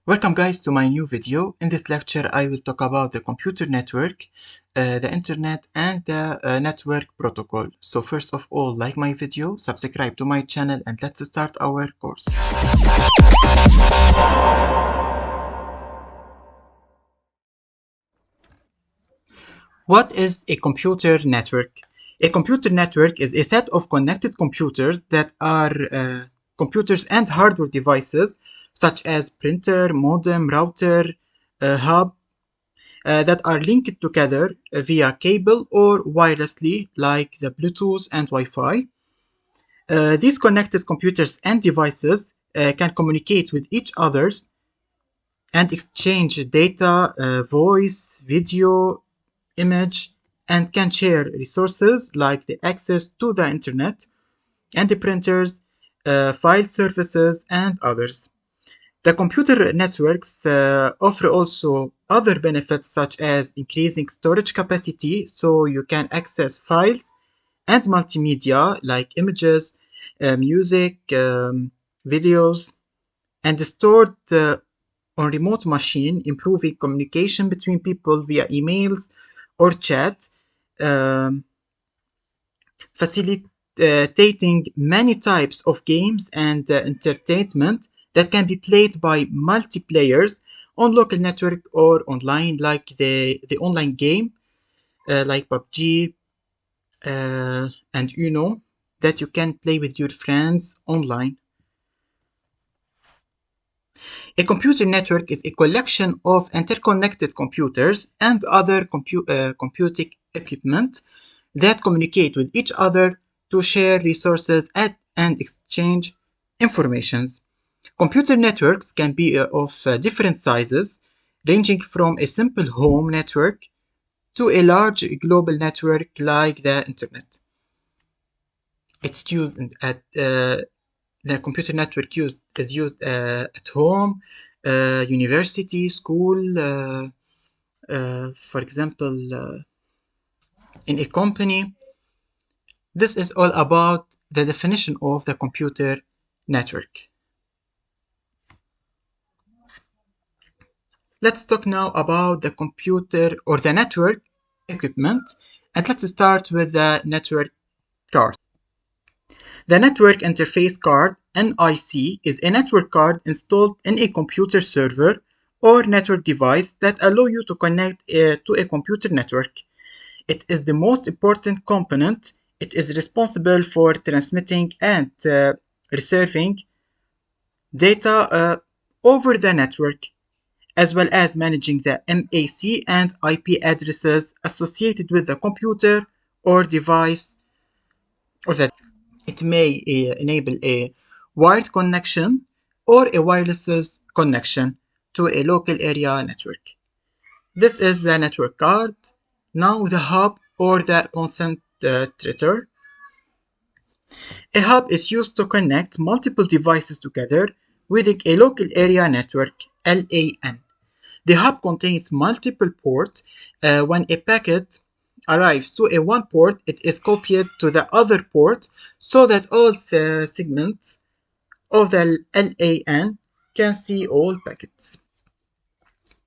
Welcome guys to my new video. In this lecture I will talk about the computer network, the internet and the network protocol. So first of all, like my video, subscribe to my channel and let's start our course. What is a computer network? A computer network is a set of connected computers that are computers and hardware devices such as printer, modem, router, hub, that are linked together via cable or wirelessly like the Bluetooth and Wi-Fi. These connected computers and devices can communicate with each other and exchange data, voice, video, image, and can share resources like the access to the internet and the printers, file services, and others. The computer networks offer also other benefits such as increasing storage capacity, so you can access files and multimedia like images, music, videos, and stored on remote machine, improving communication between people via emails or chat, facilitating many types of games and entertainment that can be played by multiplayers on local network or online, like the online game like PUBG and Uno that you can play with your friends online. A computer network is a collection of interconnected computers and other computing equipment that communicate with each other to share resources and exchange informations. Computer networks can be of different sizes, ranging from a simple home network to a large global network like the internet. It's used at the computer network is used at home, university, school, for example, in a company. This is all about the definition of the computer network. Let's talk now about the computer or the network equipment, and let's start with the network card. The Network Interface Card (NIC) is a network card installed in a computer server or network device that allow you to connect to a computer network. It is the most important component. It is responsible for transmitting and receiving data over the network, as well as managing the MAC and IP addresses associated with the computer or device, or that it may enable a wired connection or a wireless connection to a local area network. This is the network card. Now the hub or the concentrator. A hub is used to connect multiple devices together within a local area network, LAN. The hub contains multiple ports. When a packet arrives to a one port, it is copied to the other port so that all segments of the LAN can see all packets.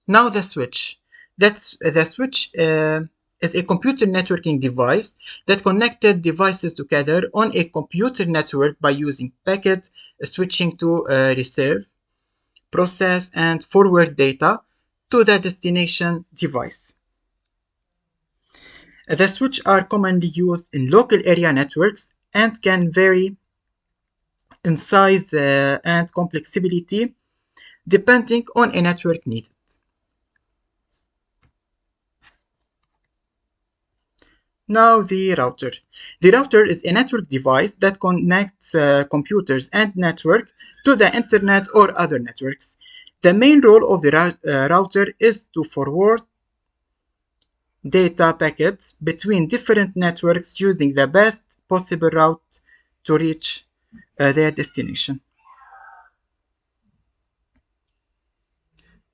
Now the switch. The switch is a computer networking device that connected devices together on a computer network by using packet switching to receive, process, and forward data to the destination device. The switches are commonly used in local area networks and can vary in size and complexity depending on a network needed. Now the router. The router is a network device that connects computers and network to the internet or other networks. The main role of the router is to forward data packets between different networks using the best possible route to reach their destination.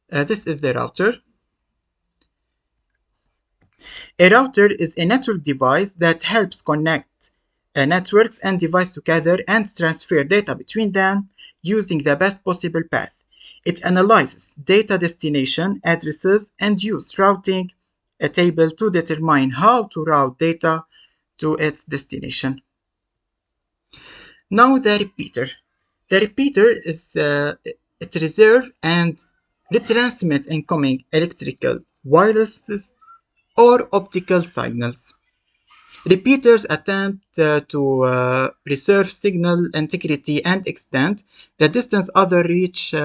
This is the router. A router is a network device that helps connect networks and devices together and transfer data between them using the best possible path. It analyzes data destination addresses and uses routing a table to determine how to route data to its destination. Now the repeater. The repeater is it reserve and retransmit incoming electrical, wireless, or optical signals. Repeaters attempt to preserve signal integrity and extend the distance other reach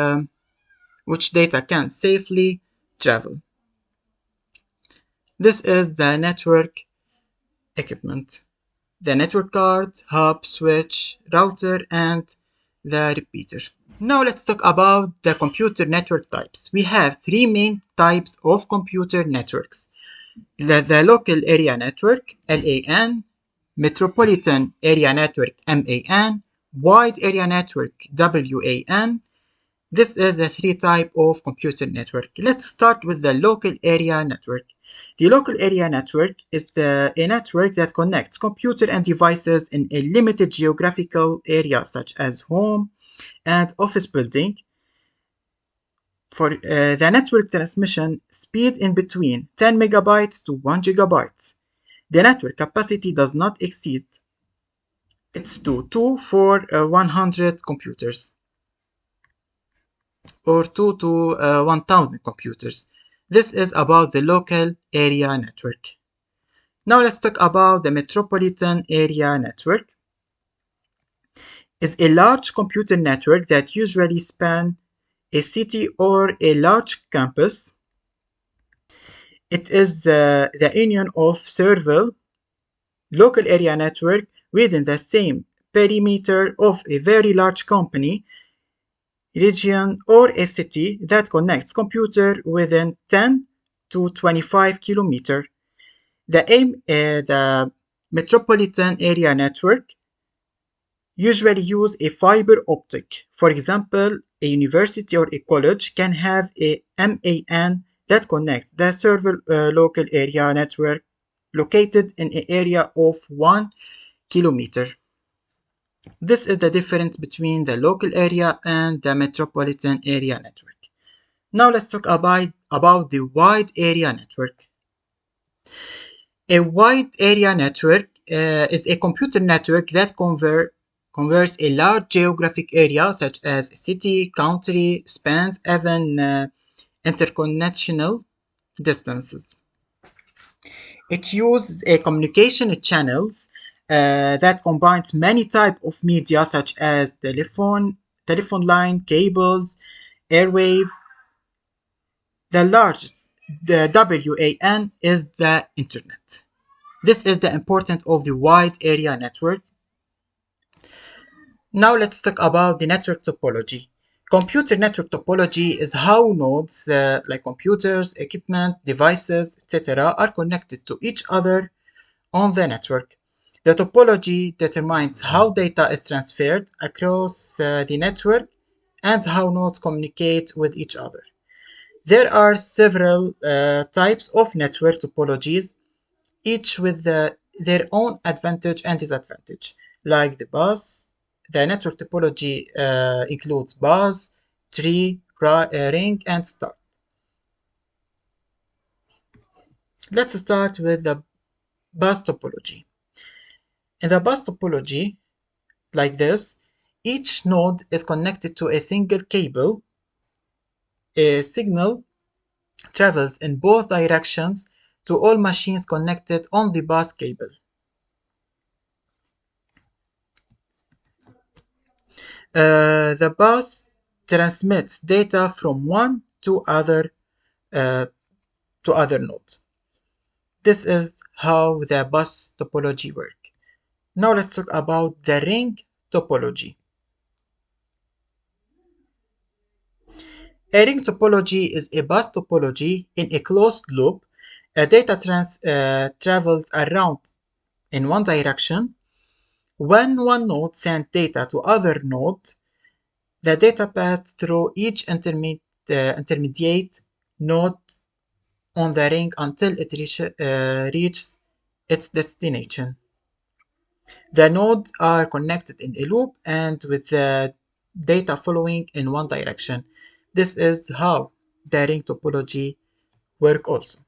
which data can safely travel. This is the network equipment. The network card, hub, switch, router, and the repeater. Now let's talk about the computer network types. We have three main types of computer networks. The local area network, LAN, metropolitan area network, MAN, wide area network, WAN. This is the three types of computer network. Let's start with the local area network. The local area network is a network that connects computer and devices in a limited geographical area such as home and office building. For the network transmission speed in between 10 megabytes to 1 gigabytes. The network capacity does not exceed it's to 2 for 100 computers or 2 to 1000 computers. This is about the local area network. Now let's talk about the metropolitan area network. It's a large computer network that usually spans a city or a large campus. It is the union of several local area network within the same perimeter of a very large company, region, or a city that connects computers within 10 to 25 kilometers. The metropolitan area network usually use a fiber optic. For example, a university or a college can have a MAN that connects the several local area network located in an area of 1 kilometer. This is the difference between the local area and the metropolitan area network. Now let's talk about the wide area network. A wide area network is a computer network that covers a large geographic area such as a city, country, spans even interconnection distances. It uses communication channels that combines many types of media such as telephone line, cables, airwave. The largest, the WAN, is the internet. This is the importance of the wide area network. Now let's talk about the network topology. Computer network topology is how nodes like computers, equipment, devices, etc. are connected to each other on the network. The topology determines how data is transferred across the network and how nodes communicate with each other. There are several types of network topologies, each with their own advantage and disadvantage, like the bus. The network topology includes bus, tree, ring, and star. Let's start with the bus topology. In the bus topology, like this, each node is connected to a single cable. A signal travels in both directions to all machines connected on the bus cable. The bus transmits data from one to other nodes. This is how the bus topology works. Now let's talk about the ring topology. A ring topology is a bus topology in a closed loop. Data travels around in one direction. When one node sends data to other node, the data passes through each intermediate node on the ring until it reaches its destination. The nodes are connected in a loop and with the data following in one direction. This is how the ring topology work also.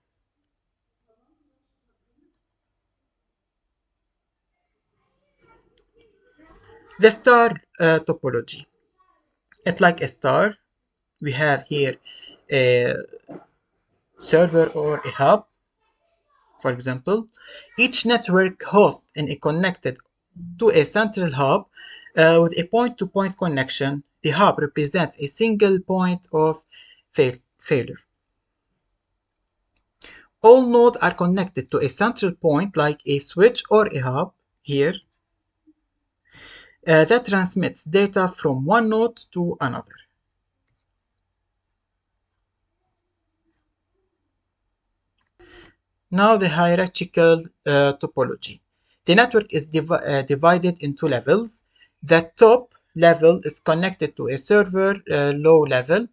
The star topology. It's like a star. We have here a server or a hub, for example. Each network host is connected to a central hub with a point-to-point connection. The hub represents a single point of failure. All nodes are connected to a central point like a switch or a hub here that transmits data from one node to another. Now the hierarchical topology. The network is divided into levels. The top level is connected to a server low level.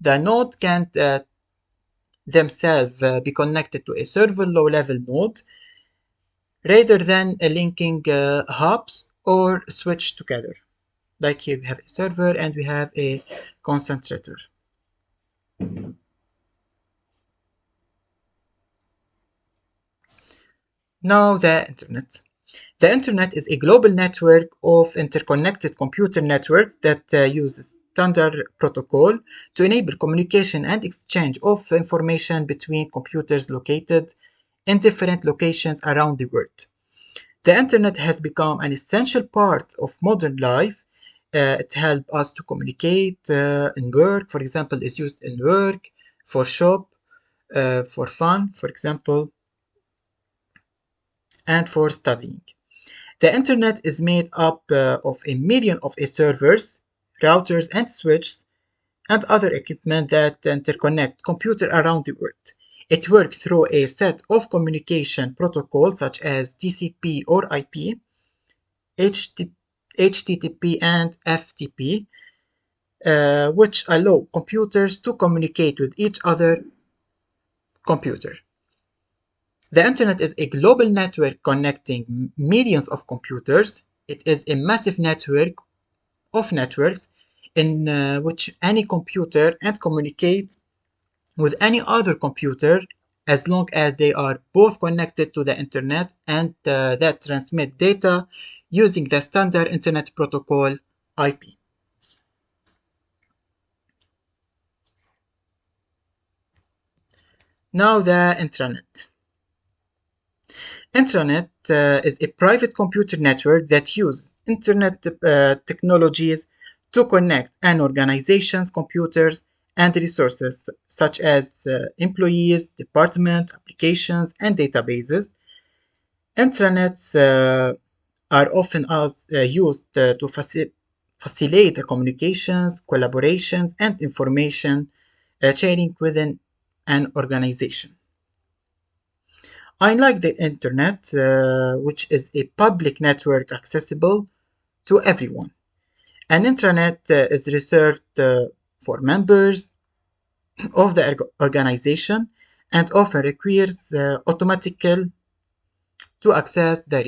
The node can't themselves be connected to a server low level node rather than linking hubs or switch together. Like here we have a server and we have a concentrator. Now the internet. The internet is a global network of interconnected computer networks that uses standard protocol to enable communication and exchange of information between computers located in different locations around the world. The internet has become an essential part of modern life. It helps us to communicate in work, for example, is used in work, for shop, for fun, for example, and for studying. The internet is made up of a million of servers, routers, and switches, and other equipment that interconnect computers around the world. It works through a set of communication protocols such as TCP or IP, HTTP, and FTP, which allow computers to communicate with each other computer. The internet is a global network connecting millions of computers. It is a massive network of networks in which any computer can communicate with any other computer as long as they are both connected to the internet and that transmit data using the standard internet protocol IP. Now the intranet. Intranet is a private computer network that uses internet technologies to connect an organization's computers and resources such as employees, departments, applications, and databases. Intranets are often used to facilitate the communications, collaborations, and information sharing within an organization. Unlike the internet, which is a public network accessible to everyone, an intranet is reserved for members of the organization and often requires automatical to access the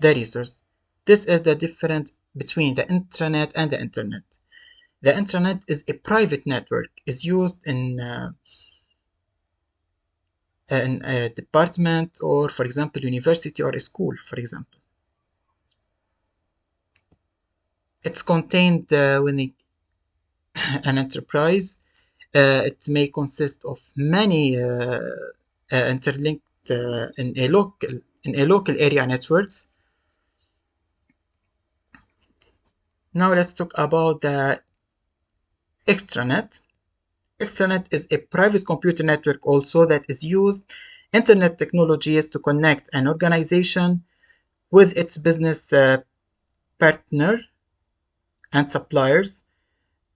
resource. This is the difference between the intranet and the internet. The intranet is a private network, is used in a department or, for example, university or a school, for example. It's contained within an enterprise. It may consist of many interlinked in a local area networks. Now let's talk about the extranet. Extranet is a private computer network also that is used internet technologies to connect an organization with its business partner and suppliers,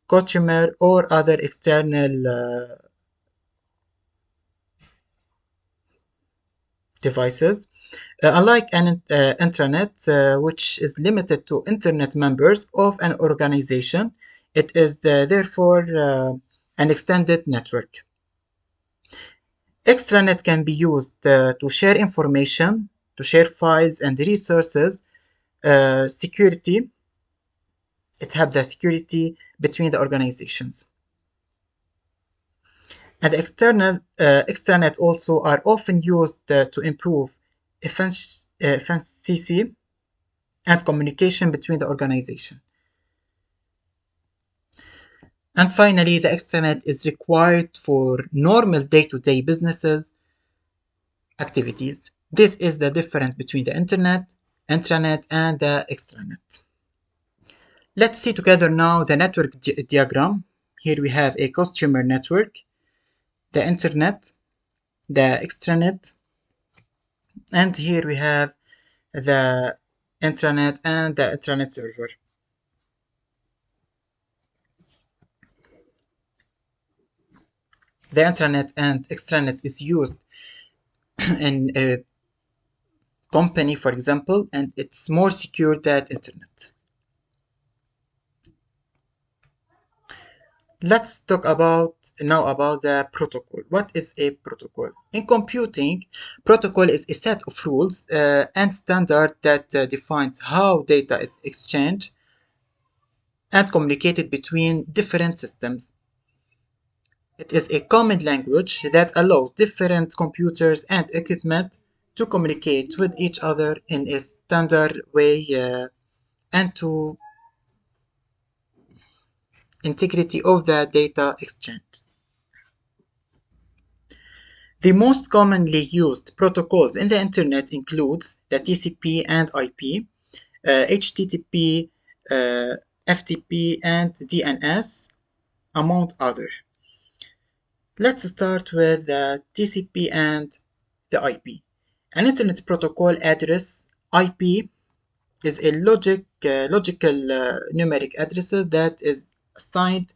customer, or other external devices. Unlike an intranet, which is limited to internet members of an organization, it is therefore an extended network. Extranet can be used to share information, to share files and resources, security, It helps the security between the organizations. And extranet also are often used to improve efficiency and communication between the organization. And finally, the extranet is required for normal day-to-day businesses activities. This is the difference between the internet, intranet, and the extranet. Let's see together now the network diagram. Here we have a customer network, the internet, the extranet, and here we have the intranet and the intranet server. The intranet and extranet is used in a company, for example, and it's more secure than internet. Let's talk now about the protocol. What is a protocol? In computing, protocol is a set of rules and standards that defines how data is exchanged and communicated between different systems. It is a common language that allows different computers and equipment to communicate with each other in a standard way and to integrity of the data exchange. The most commonly used protocols in the internet includes the TCP and IP, HTTP, FTP, and DNS, among others. Let's start with the TCP and the IP. An internet protocol address, IP, is a logical numeric address that is assigned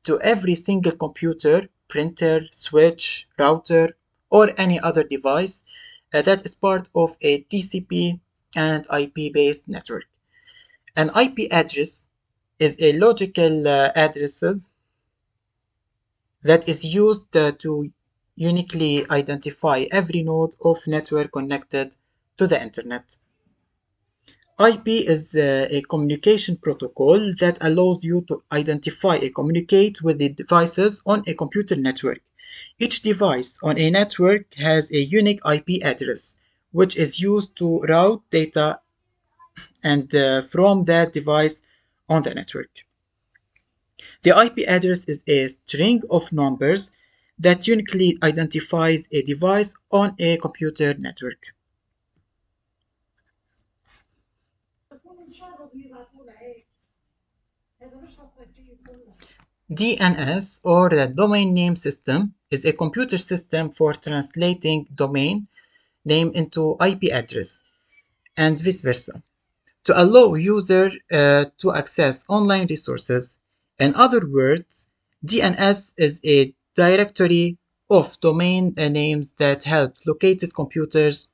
to every single computer, printer, switch, router, or any other device that is part of a TCP and IP-based network. An IP address is a logical address that is used to uniquely identify every node of network connected to the internet. IP is a communication protocol that allows you to identify and communicate with the devices on a computer network. Each device on a network has a unique IP address, which is used to route data and from that device on the network. The IP address is a string of numbers that uniquely identifies a device on a computer network. DNS, or the Domain Name System, is a computer system for translating domain name into IP address, and vice versa, to allow users to access online resources. In other words, DNS is a directory of domain names that help located computers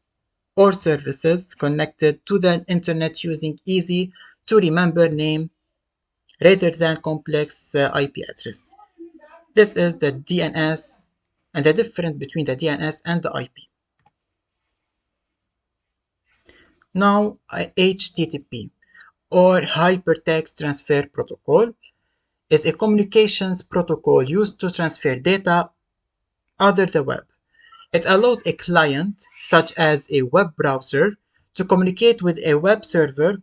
or services connected to the internet using easy to remember name rather than complex IP address. This is the DNS and the difference between the DNS and the IP. Now, HTTP, or Hypertext Transfer Protocol, is a communications protocol used to transfer data over the web. It allows a client, such as a web browser, to communicate with a web server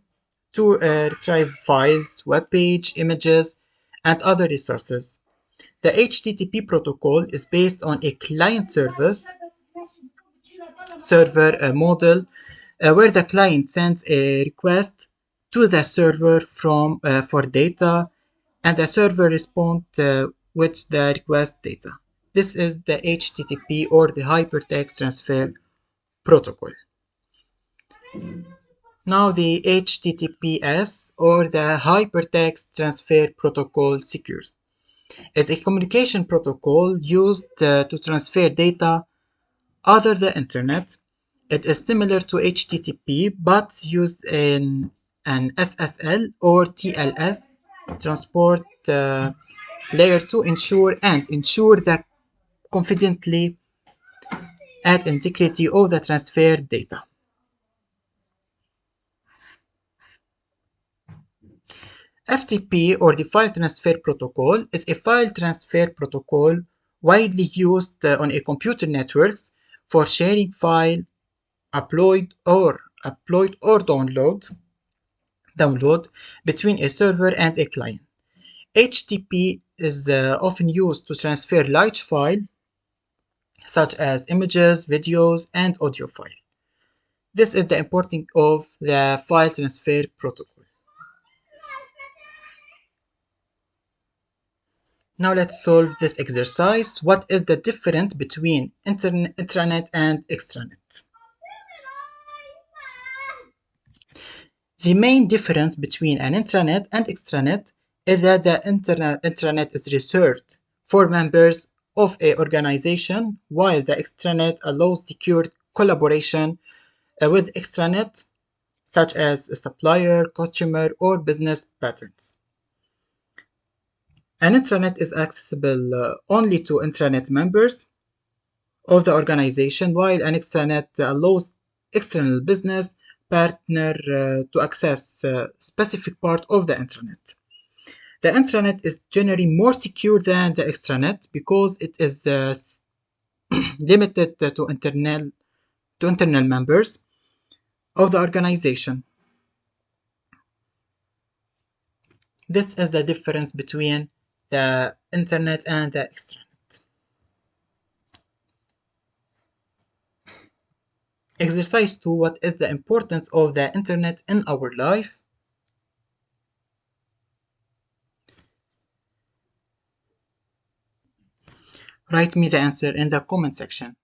to retrieve files, web page, images, and other resources. The HTTP protocol is based on a client server model where the client sends a request to the server for data and the server responds with the request data. This is the HTTP, or the Hypertext Transfer Protocol. Now the HTTPS, or the Hypertext Transfer Protocol secures, is a communication protocol used to transfer data over the internet. It is similar to HTTP but used in an SSL or TLS transport layer to ensure the confidently and integrity of the transferred data. FTP, or the File Transfer Protocol, is a file transfer protocol widely used on a computer networks for sharing file, upload or download between a server and a client. HTTP is often used to transfer large files such as images, videos, and audio files. This is the importance of the file transfer protocol. Now let's solve this exercise. What is the difference between intranet and extranet? The main difference between an intranet and extranet is that the intranet is reserved for members of an organization, while the extranet allows secure collaboration with extranet, such as a supplier, customer, or business patterns. An intranet is accessible only to intranet members of the organization, while an extranet allows external business partner to access a specific part of the intranet. The intranet is generally more secure than the extranet because it is limited to internal members of the organization. This is the difference between the internet and the extranet. Exercise 2. What is the importance of the internet in our life? Write me the answer in the comment section.